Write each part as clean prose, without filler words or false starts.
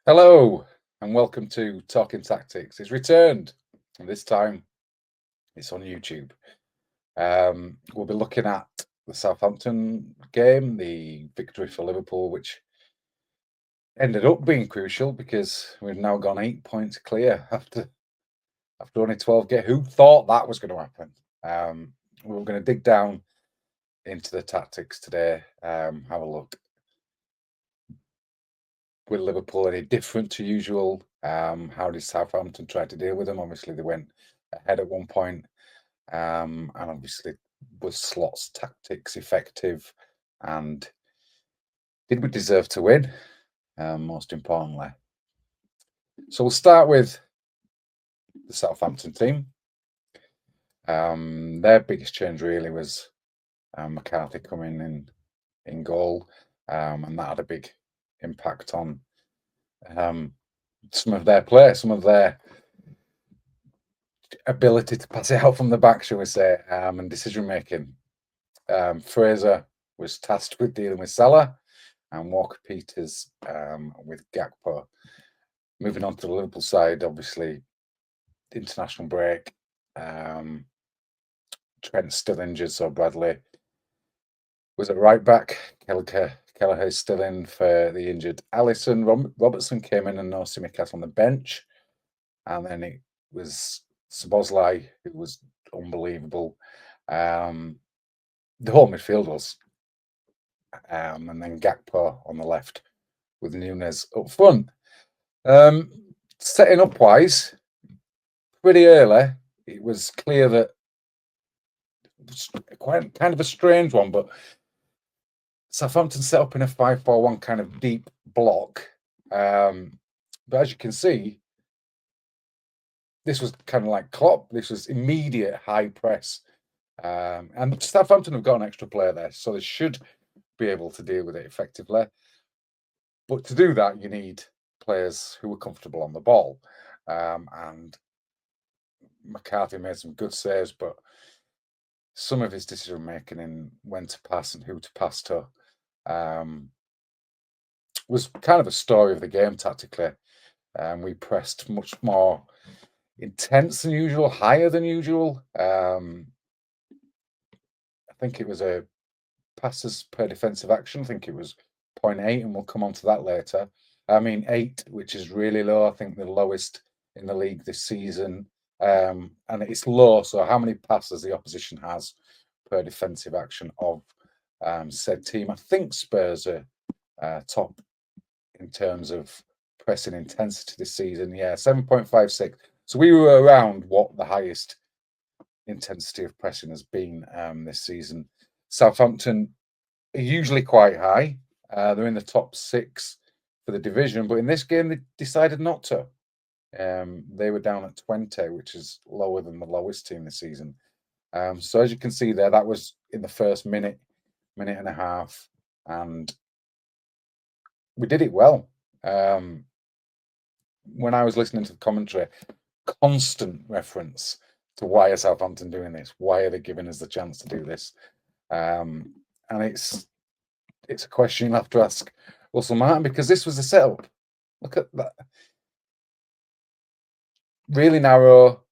Hello and welcome to Talking Tactics. It's returned, and this time it's on YouTube. We'll be looking at the Southampton game, the victory for Liverpool, which ended up being crucial because we've now gone 8 points clear after only 12 games. Who thought that was going to happen? We're going to dig down into the tactics today. Have a look. With Liverpool any different to usual? How did Southampton try to deal with them? Obviously, they went ahead at one point, and obviously, was Slot's tactics effective? And did we deserve to win? Most importantly, so we'll start with the Southampton team. Their biggest change really was McCarthy coming in goal, and that had a big impact on some of their play, some of their ability to pass it out from the back, shall we say, and decision making. Fraser was tasked with dealing with Salah, and Walker Peters with Gakpo. Moving on to the Liverpool side, obviously, international break. Trent's still injured, so Bradley was at right back. Kelleher's still in for the injured Allison. Robertson came in and no Simicast on the bench. And then it was Szoboszlai, who was unbelievable. The whole midfield was. And then Gakpo on the left with Nunes up front. Setting up wise, pretty early, it was clear that it was quite kind of a strange one, but Southampton set up in a 5-4-1 kind of deep block. But as you can see, this was kind of like Klopp. This was immediate high press. And Southampton have got an extra player there, so they should be able to deal with it effectively. But to do that, you need players who are comfortable on the ball. And McCarthy made some good saves, but some of his decision making in when to pass and who to pass to was kind of a story of the game tactically. We pressed much more intense than usual, higher than usual. I think it was a passes per defensive action. I think it was 0.8, and we'll come on to that later. I mean, 8, which is really low. I think the lowest in the league this season. And it's low, so how many passes the opposition has per defensive action of said team. I think Spurs are top in terms of pressing intensity this season. Yeah, 7.56. So we were around what the highest intensity of pressing has been this season. Southampton are usually quite high. They're in the top 6 for the division, but in this game they decided not to. They were down at 20, which is lower than the lowest team this season. So as you can see there, that was in the first minute and a half, and we did it well. When I was listening to the commentary, constant reference to why are Southampton doing this? Why are they giving us the chance to do this? And it's a question you'll have to ask Russell Martin, because this was the setup. Look at that. Really narrow.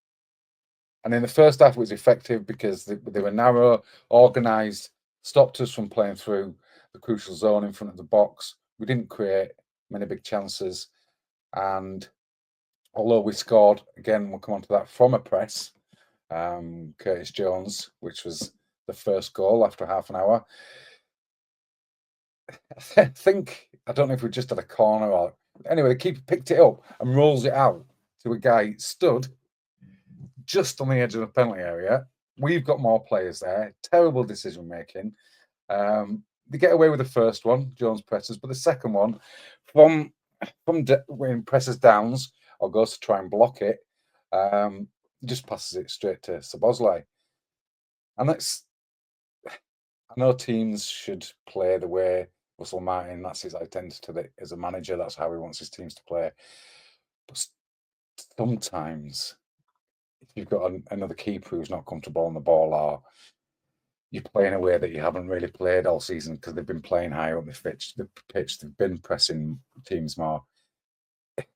And in the first half, it was effective because they were narrow, organised, stopped us from playing through the crucial zone in front of the box. We didn't create many big chances. And although we scored, again, we'll come on to that, from a press, Curtis Jones, which was the first goal after half an hour. I think, I don't know if we just had a corner or... Anyway, the keeper picked it up and rolls it out to a guy stood just on the edge of the penalty area. We've got more players there. Terrible decision making. They get away with the first one, Jones presses, but the second one, when presses downs or goes to try and block it, just passes it straight to Szoboszlai. And that's... I know teams should play the way Russell Martin, that's his identity as a manager, that's how he wants his teams to play. But sometimes, if you've got another keeper who's not comfortable on the ball, or you're playing a way that you haven't really played all season because they've been playing higher up the pitch, they've been pressing teams more,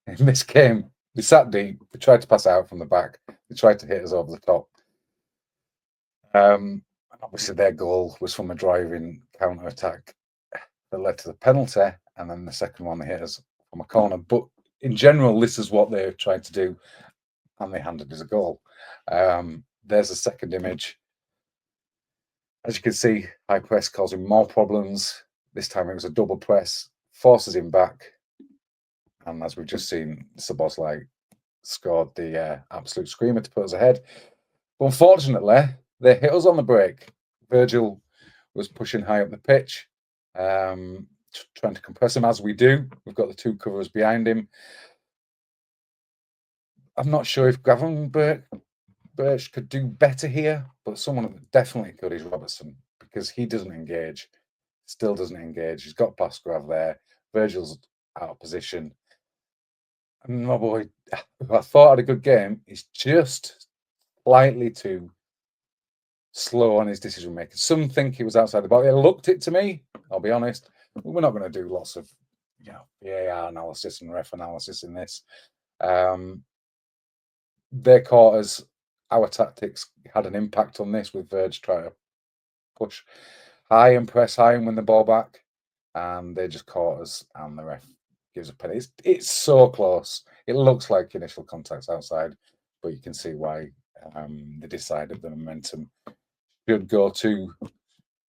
in this game, they sat deep, they tried to pass out from the back, they tried to hit us over the top. And obviously, their goal was from a driving counter attack that led to the penalty, and then the second one they hit us from a corner. But in general, this is what they tried to do, and they handed us a goal. There's a second image. As you can see, high press causing more problems. This time it was a double press, forces him back. And as we've just seen, Szoboszlai scored the absolute screamer to put us ahead. But unfortunately, they hit us on the break. Virgil was pushing high up the pitch, trying to compress him, as we do. We've got the two covers behind him. I'm not sure if Gravenberch could do better here, but someone that definitely could is Robertson, because he doesn't engage, still doesn't engage. He's got past Grav there. Virgil's out of position. And my boy, who I thought had a good game, is just slightly too slow on his decision making. Some think he was outside the box. It looked it to me, I'll be honest. We're not going to do lots of VAR analysis and ref analysis in this. They caught us. Our tactics had an impact on this, with Verge trying to push high and press high and win the ball back, and they just caught us, and the ref gives a penalty. It's so close. It looks like initial contact's outside, but you can see why they decided the momentum should go to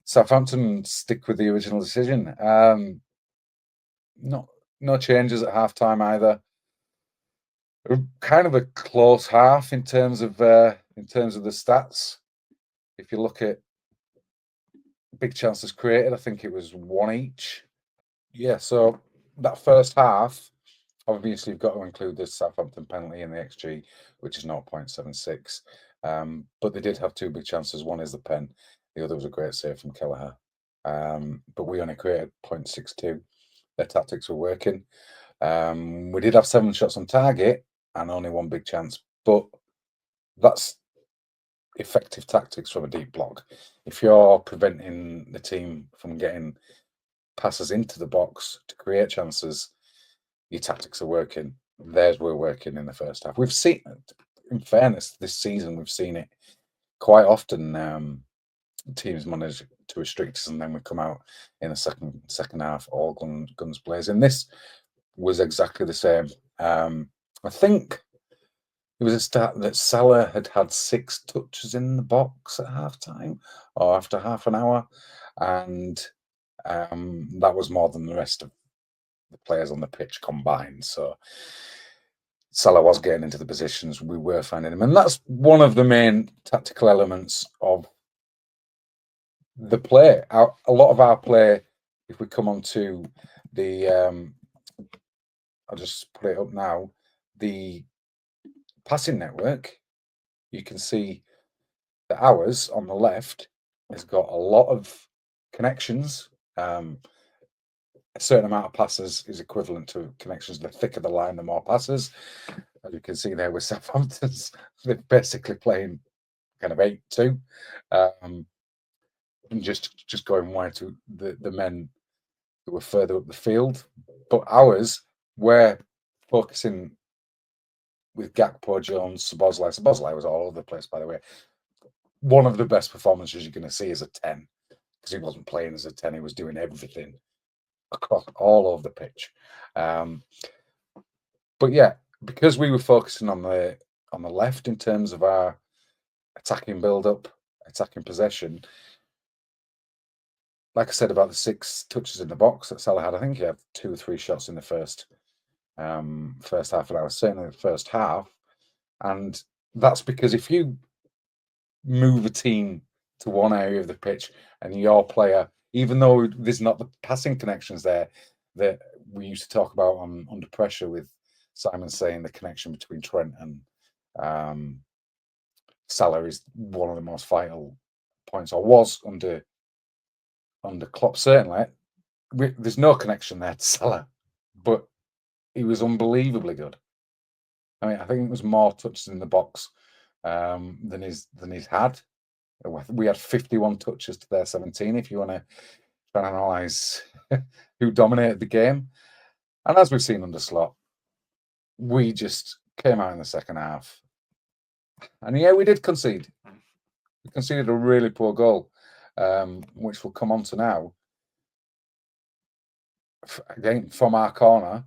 Southampton and stick with the original decision. No changes at half-time either. Kind of a close half in terms of the stats. If you look at big chances created, I think it was one each. Yeah, so that first half, obviously you've got to include the Southampton penalty in the XG, which is 0.76. But they did have two big chances. One is the pen, the other was a great save from Kelleher. But we only created 0.62. Their tactics were working. We did have 7 shots on target and only one big chance, but that's effective tactics from a deep block. If you're preventing the team from getting passes into the box to create chances, your tactics are working. Theirs were working in the first half. We've seen, in fairness, this season we've seen it quite often. Teams manage to restrict us, and then we come out in the second half all guns blazing. This was exactly the same. I think it was a stat that Salah had 6 touches in the box at half-time or after half an hour, and that was more than the rest of the players on the pitch combined. So Salah was getting into the positions, we were finding him, and that's one of the main tactical elements of the play. A lot of our play, if we come on to the, I'll just put it up now, the passing network, you can see that ours on the left has got a lot of connections. A certain amount of passes is equivalent to connections. The thicker the line, the more passes. As you can see there with Southampton's, they're basically playing kind of 8-2. And just going wide to the men who were further up the field. But ours, we're focusing with Gakpo, Jones, Szoboszlai. Szoboszlai was all over the place, by the way. One of the best performances you're going to see is a 10, because he wasn't playing as a 10, he was doing everything across all over the pitch. But yeah, because we were focusing on the left in terms of our attacking build-up, attacking possession, like I said about the 6 touches in the box that Salah had, I think he had 2 or 3 shots in the first half an hour, certainly the first half. And that's because if you move a team to one area of the pitch and your player, even though there's not the passing connections there that we used to talk about on Under Pressure, with Simon saying the connection between Trent and Salah is one of the most vital points, or was under Klopp, certainly. There's no connection there to Salah, but he was unbelievably good. I mean, I think it was more touches in the box than he's had. We had 51 touches to their 17, if you want to try and analyse who dominated the game. And as we've seen under Slot, we just came out in the second half. And yeah, we did concede. We conceded a really poor goal, which we'll come on to now. Again, from our corner.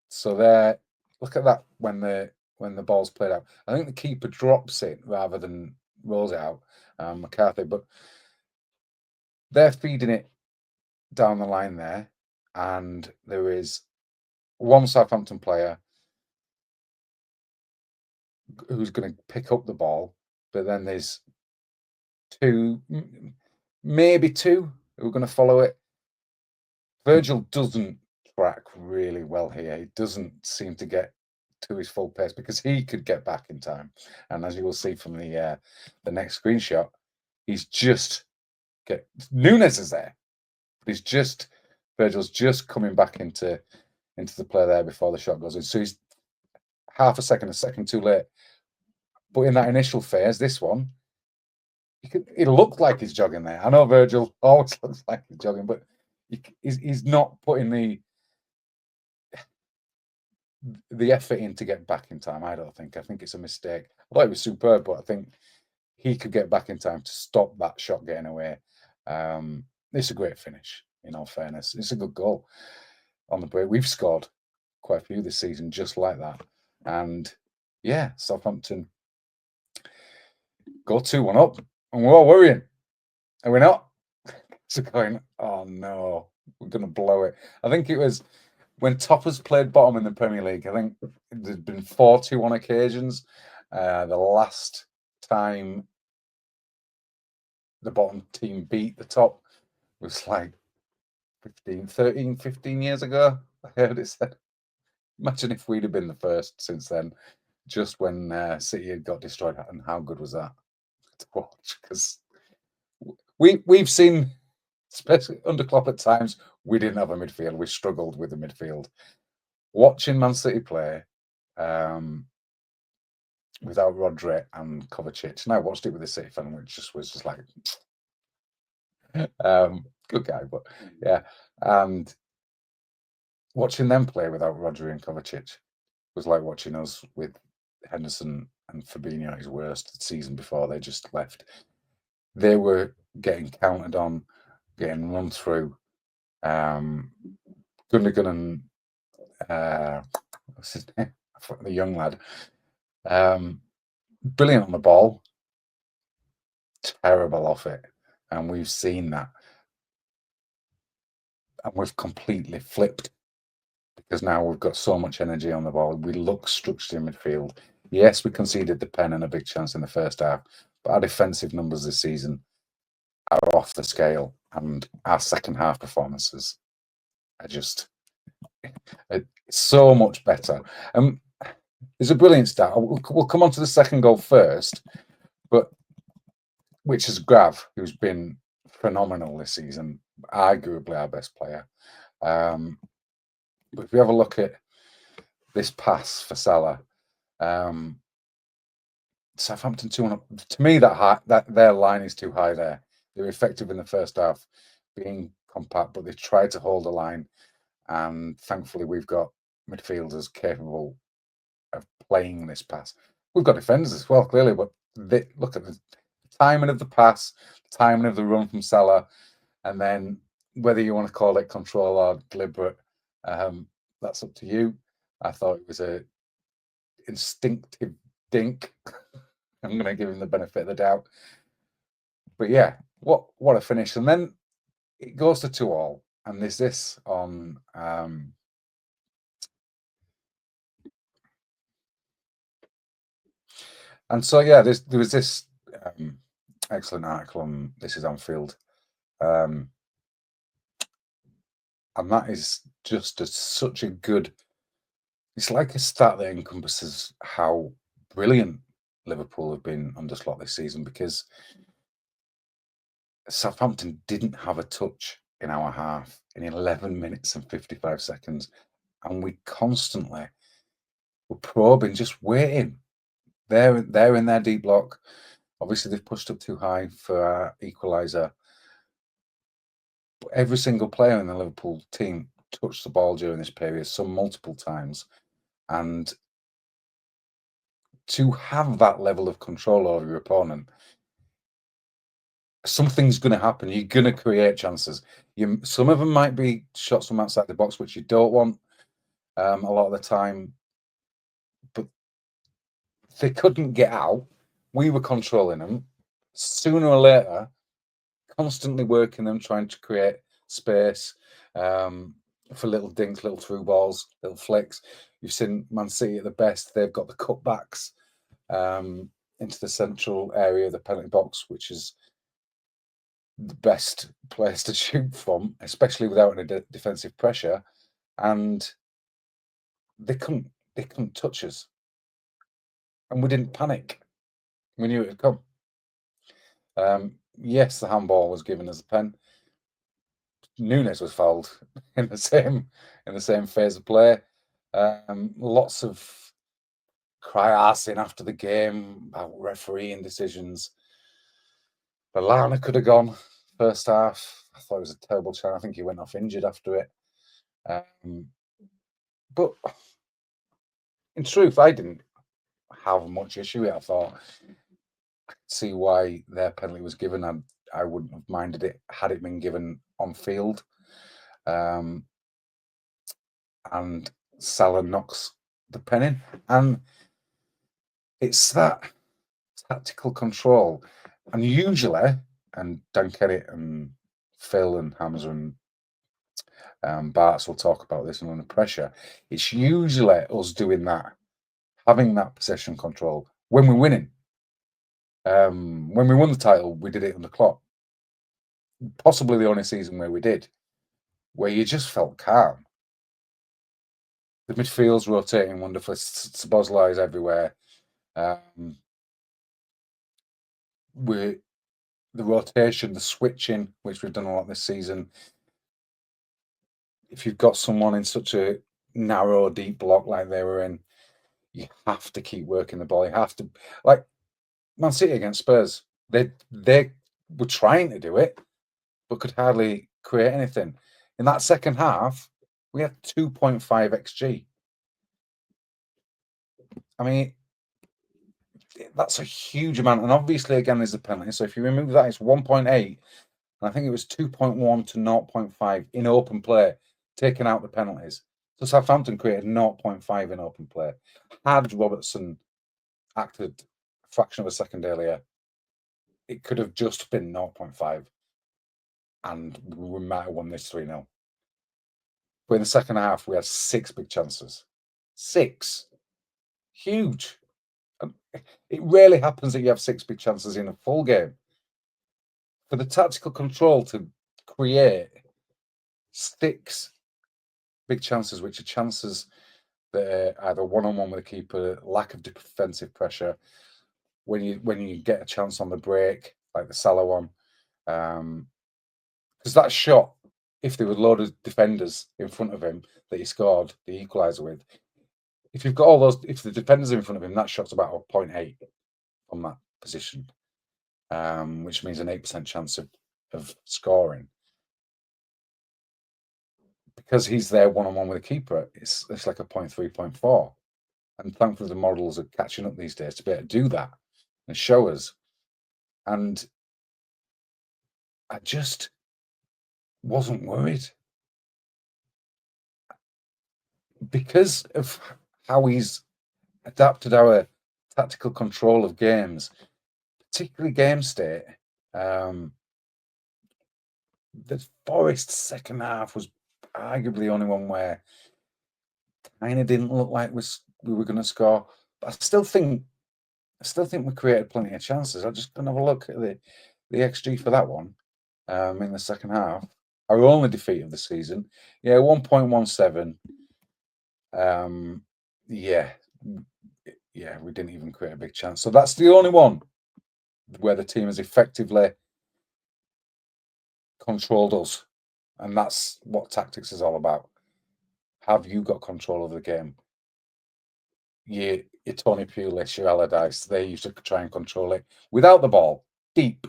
So there, look at that when the ball's played out. I think the keeper drops it rather than rolls it out, McCarthy. But they're feeding it down the line there, and there is one Southampton player who's going to pick up the ball, but then there's two, maybe two, who are going to follow it. Virgil doesn't track really well here. He doesn't seem to get to his full pace because he could get back in time. And as you will see from the next screenshot, Nunes is there. Virgil's just coming back into the play there before the shot goes in. So he's half a second too late. But in that initial phase, this one, it looked like he's jogging there. I know Virgil always looks like he's jogging, but he's not putting the effort in to get back in time. I don't think. I think it's a mistake. I thought it was superb, but I think he could get back in time to stop that shot getting away. It's a great finish, in all fairness. It's a good goal on the break. We've scored quite a few this season just like that. And yeah, Southampton go 2-1 up, and we're all worrying. Are we not? So going, oh no, we're going to blow it. I think it was when toppers played bottom in the Premier League. I think there's been 4-2 on occasions. The last time the bottom team beat the top was like 15 years ago. I heard it said. Imagine if we'd have been the first since then, just when City had got destroyed. And how good was that to watch? Because we've seen, especially under Klopp at times, we didn't have a midfield. We struggled with the midfield. Watching Man City play without Rodri and Kovacic, and I watched it with a City fan, which was just like, good guy, but yeah. And watching them play without Rodri and Kovacic was like watching us with Henderson and Fabinho at his worst the season before they just left. They were getting counted on, getting run through. Gundogan and what's his name? The young lad. Brilliant on the ball. Terrible off it. And we've seen that. And we've completely flipped because now we've got so much energy on the ball. We look structured in midfield. Yes, we conceded the pen and a big chance in the first half, but our defensive numbers this season are off the scale, and our second half performances are just so much better. There's a brilliant stat. We'll come on to the second goal first, but which is Grav, who's been phenomenal this season, arguably our best player. But if you have a look at this pass for Salah, Southampton 2-1. To me, that their line is too high there. They were effective in the first half, being compact, but they tried to hold the line. And thankfully, we've got midfielders capable of playing this pass. We've got defenders as well, clearly, but look at the timing of the pass, the timing of the run from Salah, and then whether you want to call it control or deliberate, that's up to you. I thought it was a instinctive dink. I'm going to give him the benefit of the doubt. But yeah, what a finish. And then it goes to 2-2. And there's this on and so yeah, there was this excellent article on This Is Anfield. And that is just such a good, it's like a stat that encompasses how brilliant Liverpool have been under Slot this season, because Southampton didn't have a touch in our half in 11 minutes and 55 seconds. And we constantly were probing, just waiting. They're in their deep block. Obviously, they've pushed up too high for our equaliser. But every single player in the Liverpool team touched the ball during this period, some multiple times. And to have that level of control over your opponent, something's going to happen. You're going to create chances. Some of them might be shots from outside the box, which you don't want a lot of the time, but they couldn't get out. We were controlling them. Sooner or later, constantly working them, trying to create space for little dinks, little through balls, little flicks. You've seen Man City at the best. They've got the cutbacks into the central area of the penalty box, which is the best place to shoot from, especially without any defensive pressure. And they couldn't touch us, and we didn't panic. We knew it would come. Yes, the handball was given as a pen. Nunes was fouled in the same phase of play. Lots of cry-arsing after the game about refereeing decisions. Lallana could have gone first half. I thought it was a terrible chance. I think he went off injured after it. But in truth, I didn't have much issue with it. I thought, I could see why their penalty was given. I wouldn't have minded it had it been given on field. And Salah knocks the pen in. And it's that tactical control. And usually, and Dan Kerry and Phil and Hamza and Barts will talk about this and under pressure, it's usually us doing that, having that possession control when we're winning. When we won the title, we did it under Klopp. Possibly the only season where we did, where you just felt calm. The midfield's rotating wonderfully. Szoboszlai is everywhere. The rotation, the switching, which we've done a lot this season. If you've got someone in such a narrow, deep block like they were in, you have to keep working the ball. You have to, like Man City against Spurs. They were trying to do it, but could hardly create anything. In that second half, we had 2.5 xG. I mean, that's a huge amount. And obviously, again, there's a penalty. So if you remove that, it's 1.8. And I think it was 2.1 to 0.5 in open play, taking out the penalties. So Southampton created 0.5 in open play. Had Robertson acted a fraction of a second earlier, it could have just been 0.5. And we might have won this 3-0. But in the second half, we had 6 big chances. 6. Huge. It rarely happens that you have 6 big chances in a full game. For the tactical control to create 6 big chances, which are chances that are either one-on-one with the keeper, lack of defensive pressure, when you get a chance on the break, like the Salah one, because that shot, if there were a load of defenders in front of him that he scored the equaliser with, if you've got all those, if the defenders are in front of him, that shot's about a 0.8 from that position, which means an 8% chance of scoring. Because he's there one-on-one with a keeper, it's like a 0.3, 0.4. And thankfully, the models are catching up these days to be able to do that and show us. And I just wasn't worried because of how he's adapted our tactical control of games, particularly game state. The Forest second half was arguably the only one where kind of didn't look like we were going to score. But I still think we created plenty of chances. I'm just going to have a look at the XG for that one in the second half. Our only defeat of the season, 1.17. We didn't even create a big chance. So that's the only one where the team has effectively controlled us. And that's what tactics is all about. Have you got control over the game? Your Tony Pulis, your Allardyce, they used to try and control it without the ball, deep,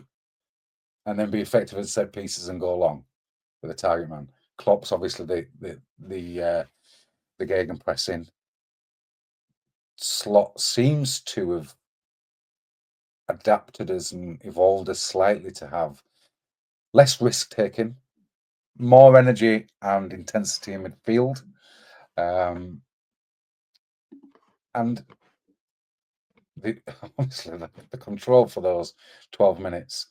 and then be effective at set pieces and go along with a target man. Klopp's obviously the gegenpressing. Slot seems to have adapted us and evolved us slightly to have less risk taking, more energy and intensity in midfield, and honestly the control for those 12 minutes.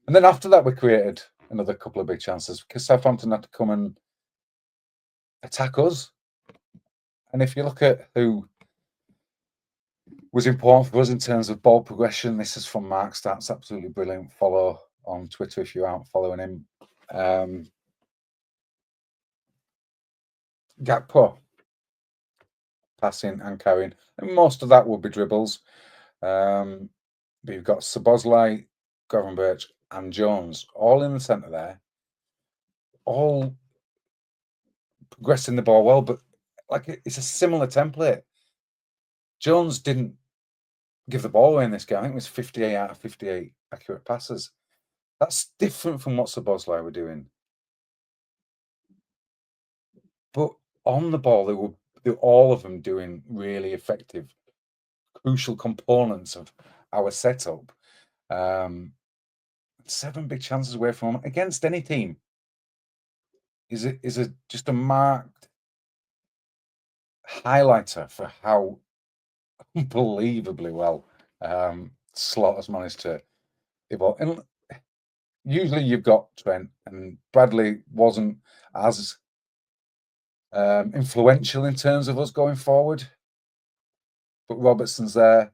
And then after that, we created another couple of big chances because Southampton had to come and attack us. And if you look at who was important for us in terms of ball progression, this is from Mark Stats, absolutely brilliant. Follow on Twitter if you aren't following him. Gakpo, passing and carrying, and most of that will be dribbles. But you've got Szoboszlai, Gravenberch, and Jones all in the centre there, all progressing the ball well, but like it's a similar template. Jones didn't give the ball away in this game. I think it was 58 out of 58 accurate passes. That's different from what Szoboszlai were doing. But on the ball, they were all of them doing really effective, crucial components of our setup. 7 big chances away from home against any team is just a marked highlighter for how unbelievably well Slot has managed to evolve. And usually you've got Trent, and Bradley wasn't as influential in terms of us going forward, but Robertson's there.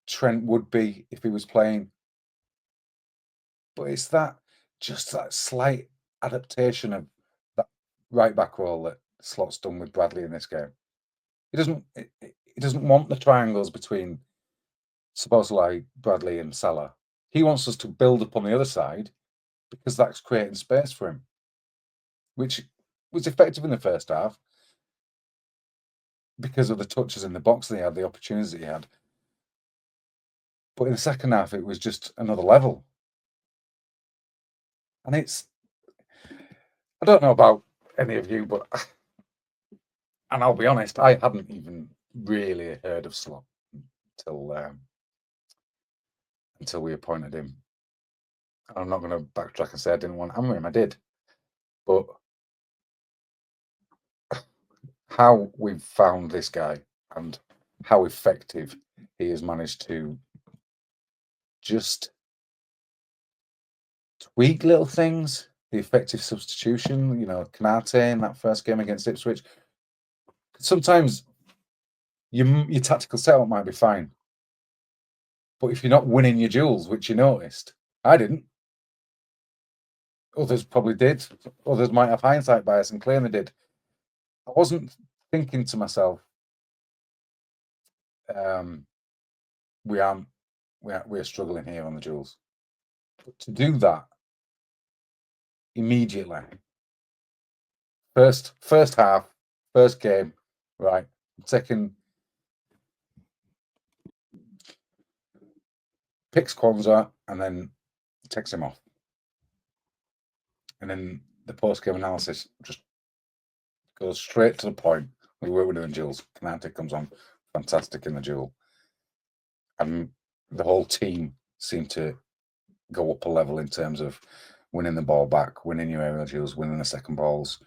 Trent would be if he was playing, but it's just that slight adaptation of that right back role that Slot's done with Bradley in this game. He doesn't want the triangles between Szoboszlai, Bradley, and Salah. He wants us to build up on the other side because that's creating space for him, which was effective in the first half because of the touches in the box that he had, the opportunities that he had. But in the second half, it was just another level. And I don't know about any of you, but, and I'll be honest, I hadn't even really heard of Slot until we appointed him. I'm not going to backtrack and say I didn't want to hammer him. I did. But how we've found this guy and how effective he has managed to just tweak little things, the effective substitution, Canate in that first game against Ipswich. Sometimes your tactical setup might be fine, but if you're not winning your duels, which you noticed, I didn't. Others probably did. Others might have hindsight bias and claim they did. I wasn't thinking to myself, we're struggling here on the duels. But to do that immediately, first half, first game, right? Second, picks Kwanzaa and then takes him off. And then the post-game analysis just goes straight to the point. We were winning the duels. Canate comes on, fantastic in the duel. And the whole team seemed to go up a level in terms of winning the ball back, winning your aerial duels, winning the second balls.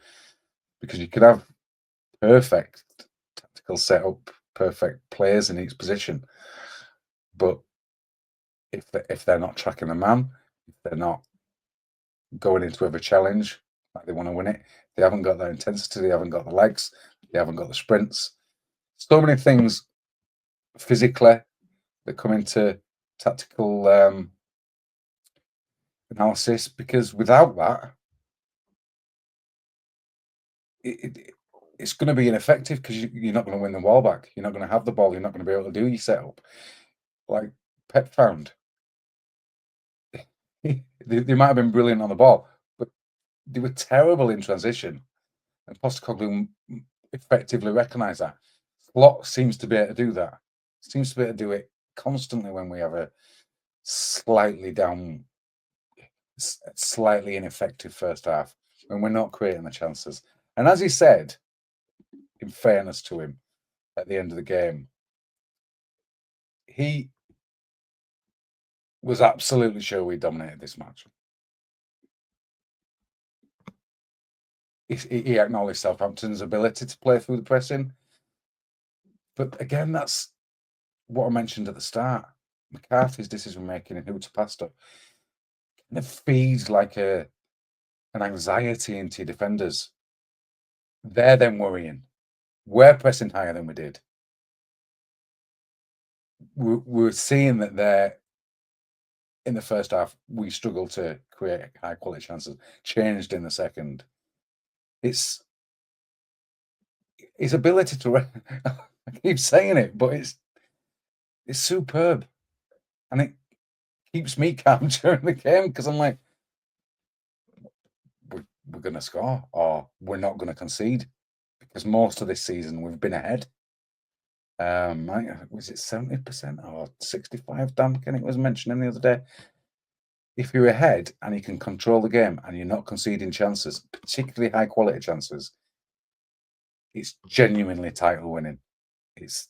Because you could have perfect tactical setup, perfect players in each position. But if they're not tracking the man, if they're not going into every challenge like they want to win it, they haven't got that intensity, they haven't got the legs, they haven't got the sprints. So many things physically that come into tactical analysis, because without that, it's going to be ineffective because you're not going to win the ball back. You're not going to have the ball. You're not going to be able to do your setup. Like Pep found, they might have been brilliant on the ball, but they were terrible in transition. And Postecoglou effectively recognised that. Slot seems to be able to do that. Seems to be able to do it constantly when we have a slightly ineffective first half, when we're not creating the chances. And as he said, in fairness to him, at the end of the game. He was absolutely sure we dominated this match. He acknowledged Southampton's ability to play through the pressing. But again, that's what I mentioned at the start. McCarthy's decision making and who to pass to. It feeds like an anxiety into defenders. They're then worrying. We're pressing higher than we did. We're seeing that they're in the first half. We struggled to create high quality chances. Changed in the second. It's his ability to. I keep saying it, but it's superb, and it keeps me calm during the game because I'm like, we're going to score or we're not going to concede, because most of this season we've been ahead. Was it 70% or 65%? Dan Kennett was mentioning the other day. If you're ahead and you can control the game and you're not conceding chances, particularly high quality chances, it's genuinely title winning. It's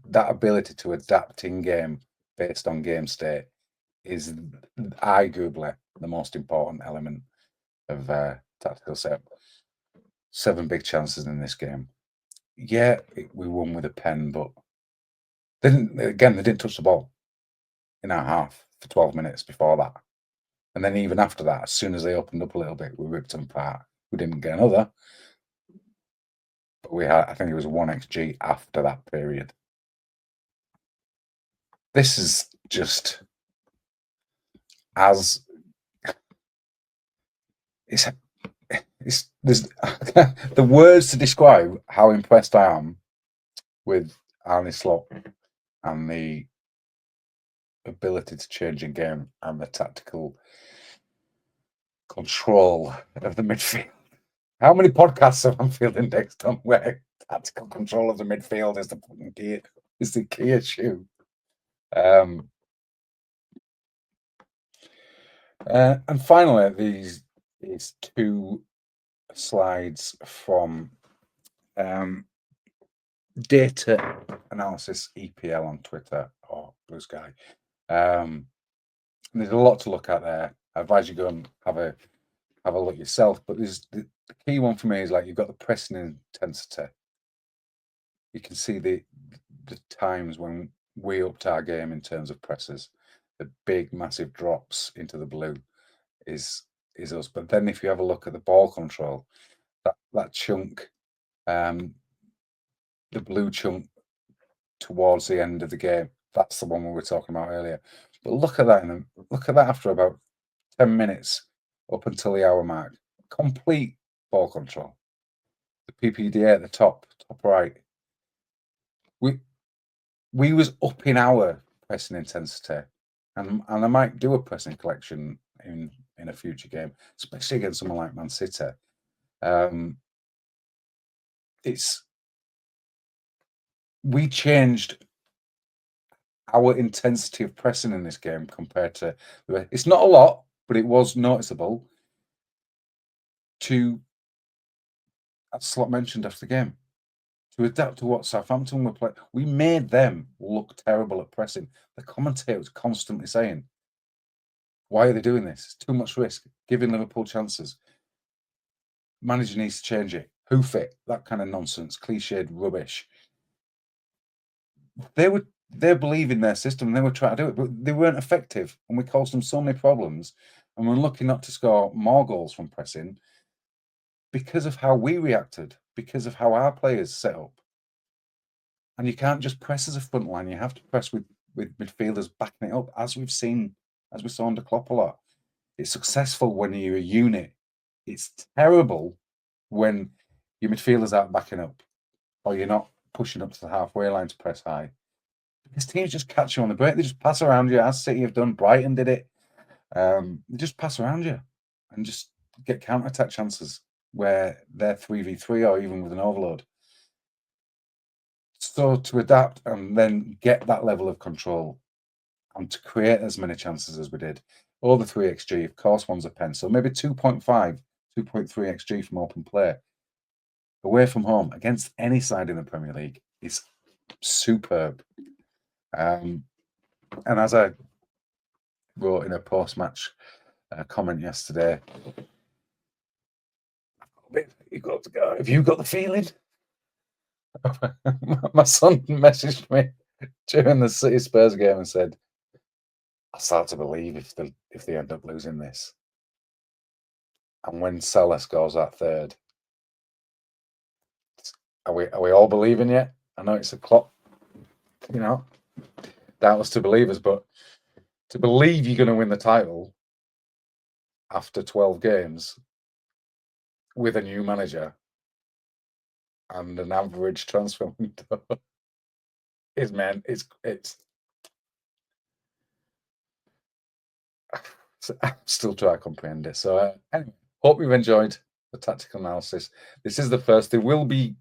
that ability to adapt in game based on game state is arguably the most important element of tactical setup. 7 big chances in this game. Yeah, we won with a pen, but they didn't touch the ball in our half for 12 minutes before that. And then even after that, as soon as they opened up a little bit, we ripped them apart. We didn't get another, but we had, I think it was 1xG after that period. This is just as there's the words to describe how impressed I am with Arne Slot and the ability to change in game and the tactical control of the midfield. How many podcasts have Anfield Index done where tactical control of the midfield is the key issue? And finally, these 2 slides from data analysis EPL on Twitter or Blue Sky. There's a lot to look at there. I advise you go and have a look yourself. But there's the key one for me is like you've got the pressing intensity. You can see the times when we upped our game in terms of presses. The big massive drops into the blue is us. But then if you have a look at the ball control, that chunk, the blue chunk towards the end of the game, that's the one we were talking about earlier. But look at that, and look at that after about 10 minutes up until the hour mark. Complete ball control. The PPDA at the top right. We was up in our pressing intensity, and I might do a pressing collection in a future game, especially against someone like Man City. We changed our intensity of pressing in this game compared to it's not a lot, but it was noticeable. As Slot mentioned after the game, to adapt to what Southampton were playing, we made them look terrible at pressing. The commentator was constantly saying, "Why are they doing this? It's too much risk. Giving Liverpool chances. Manager needs to change it. Hoof it." That kind of nonsense, cliched rubbish. They believe in their system and they were trying to do it, but they weren't effective, and we caused them so many problems. And we're lucky not to score more goals from pressing because of how we reacted, because of how our players set up. And you can't just press as a front line; you have to press with midfielders backing it up, as we saw under Klopp a lot. It's successful when you're a unit. It's terrible when your midfielders aren't backing up, or you're not pushing up to the halfway line to press high. Because teams just catch you on the break. They just pass around you, as City have done. Brighton did it. They just pass around you and just get counter-attack chances where they're 3v3 or even with an overload. So to adapt and then get that level of control and to create as many chances as we did, over 3xG, of course, one's a pen. So maybe 2.5, 2.3 xG from open play away from home against any side in the Premier League is superb. And as I wrote in a post-match comment yesterday, have you got the feeling? My son messaged me during the City Spurs game and said, I start to believe if they end up losing this. And when Salah scores that third, are we all believing yet? I know it's a clock, doubtless to believers, but to believe you're going to win the title after 12 games with a new manager and an average transfer window it's I'm still trying to comprehend it. So anyway, hope you've enjoyed the tactical analysis. This is the first. There will be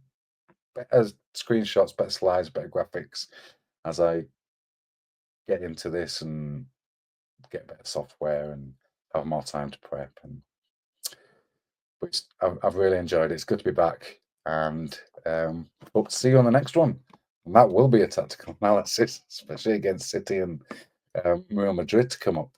better screenshots, better slides, better graphics as I get into this and get better software and have more time to prep. But I've really enjoyed it. It's good to be back, and hope to see you on the next one. And that will be a tactical analysis, especially against City and Real Madrid to come up.